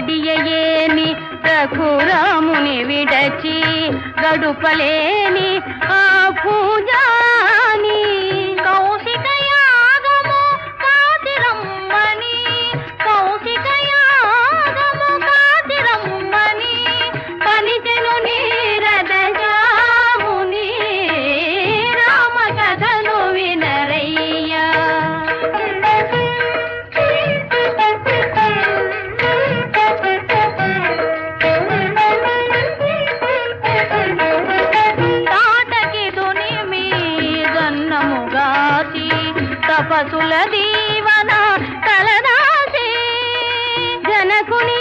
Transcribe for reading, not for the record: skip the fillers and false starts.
గడియయేని రఘురాముని విడచి గడుపలేని ఆ పూజాని కౌశిక యాగము కాతిరమ్మని కౌశిక యాగము కాతిరమ్మని పలికెను నీరద జాముని రామ కథను వినరయ్యా. తపసుల దీవన తలదాసి జనకుని